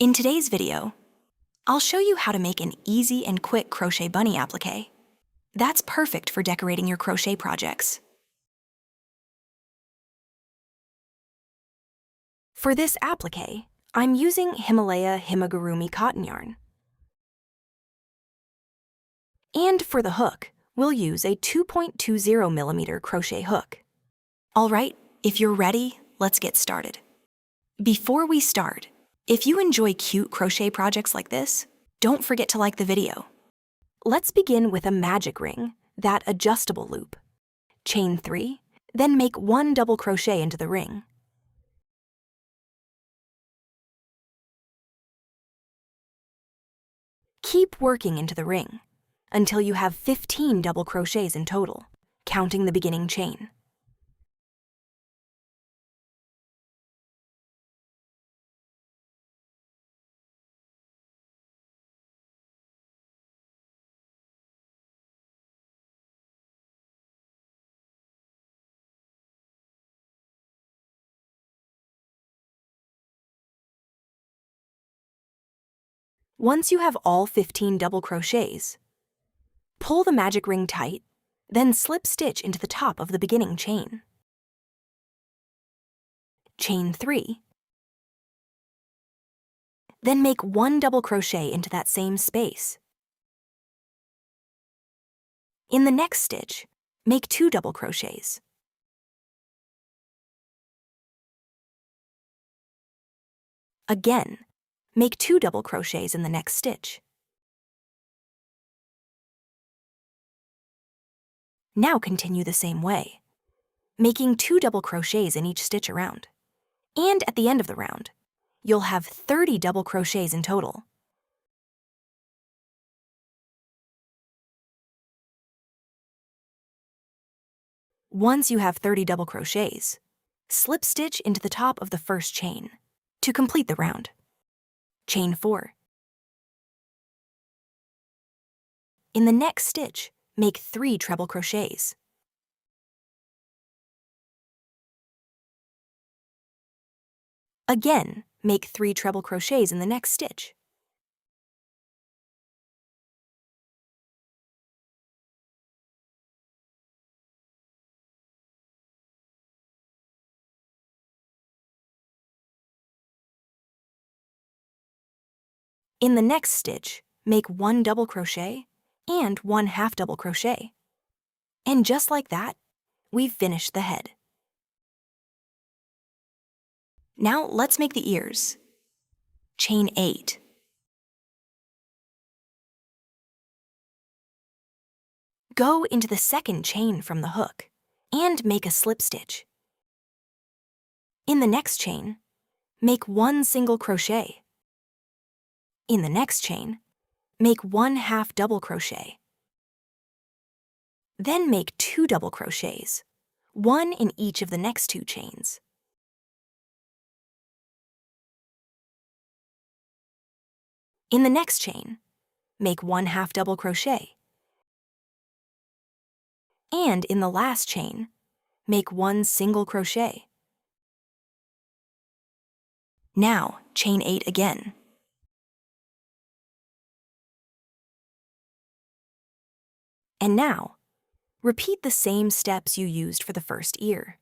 In today's video, I'll show you how to make an easy and quick crochet bunny applique. That's perfect for decorating your crochet projects. For this applique, I'm using Himalaya Himagurumi cotton yarn. And for the hook, we'll use a 2.20mm crochet hook. All right, if you're ready, let's get started. Before we start, if you enjoy cute crochet projects like this, don't forget to like the video. Let's begin with a magic ring, that adjustable loop. Chain 3, then make 1 double crochet into the ring. Keep working into the ring until you have 15 double crochets in total, counting the beginning chain. Once you have all 15 double crochets, pull the magic ring tight, then slip stitch into the top of the beginning chain. Chain 3. Then make 1 double crochet into that same space. In the next stitch, make 2 double crochets. Again, make 2 double crochets in the next stitch. Now continue the same way, making 2 double crochets in each stitch around. And at the end of the round, you'll have 30 double crochets in total. Once you have 30 double crochets, slip stitch into the top of the first chain to complete the round. Chain 4. In the next stitch, make 3 treble crochets. Again, make 3 treble crochets in the next stitch. In the next stitch, make 1 double crochet and 1 half double crochet. And just like that, we've finished the head. Now let's make the ears. Chain 8. Go into the second chain from the hook and make a slip stitch. In the next chain, make 1 single crochet. In the next chain, make 1 half double crochet. Then make 2 double crochets, 1 in each of the next 2 chains. In the next chain, make 1 half double crochet. And in the last chain, make 1 single crochet. Now, chain 8 again. And now, repeat the same steps you used for the first ear.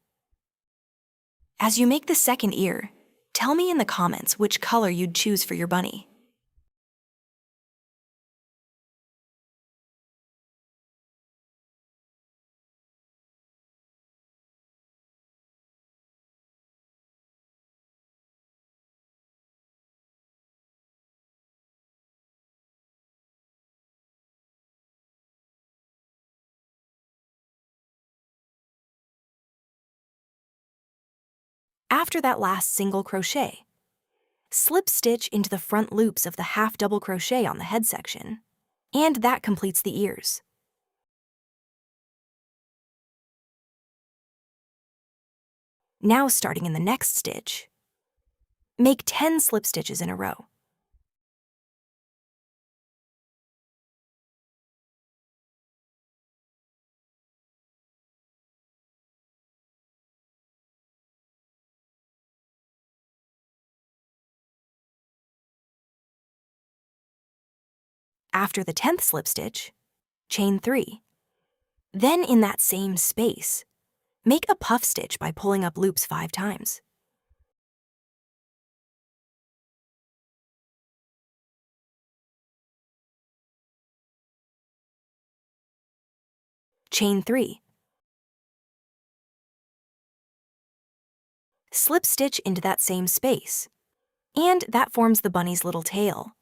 As you make the second ear, tell me in the comments which color you'd choose for your bunny. After that last single crochet, slip stitch into the front loops of the half double crochet on the head section, and that completes the ears. Now starting in the next stitch, make 10 slip stitches in a row. After the 10th slip stitch, chain 3. Then in that same space, make a puff stitch by pulling up loops 5 times. Chain 3. Slip stitch into that same space, and that forms the bunny's little tail.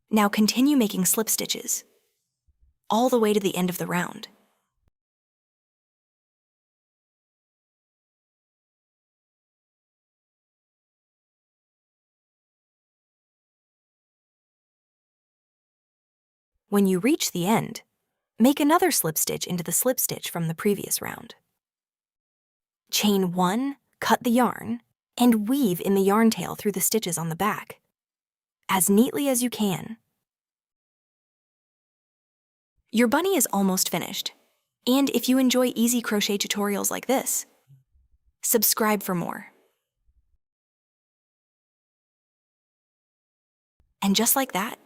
Now continue making slip stitches, all the way to the end of the round. When you reach the end, make another slip stitch into the slip stitch from the previous round. Chain 1, cut the yarn, and weave in the yarn tail through the stitches on the back, as neatly as you can. Your bunny is almost finished, and if you enjoy easy crochet tutorials like this, subscribe for more. And just like that,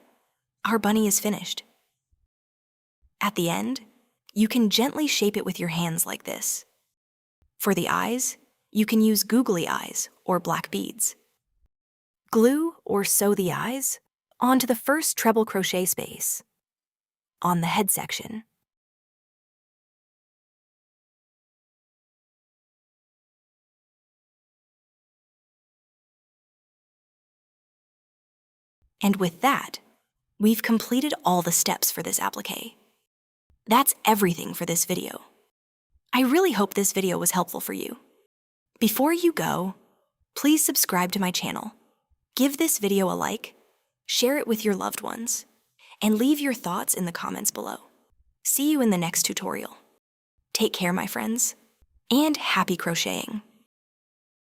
our bunny is finished. At the end, you can gently shape it with your hands like this. For the eyes, you can use googly eyes or black beads. Glue or sew the eyes onto the first treble crochet space on the head section. And with that, we've completed all the steps for this applique. That's everything for this video. I really hope this video was helpful for you. Before you go, please subscribe to my channel, give this video a like, share it with your loved ones, and leave your thoughts in the comments below. See you in the next tutorial. Take care, my friends, and happy crocheting!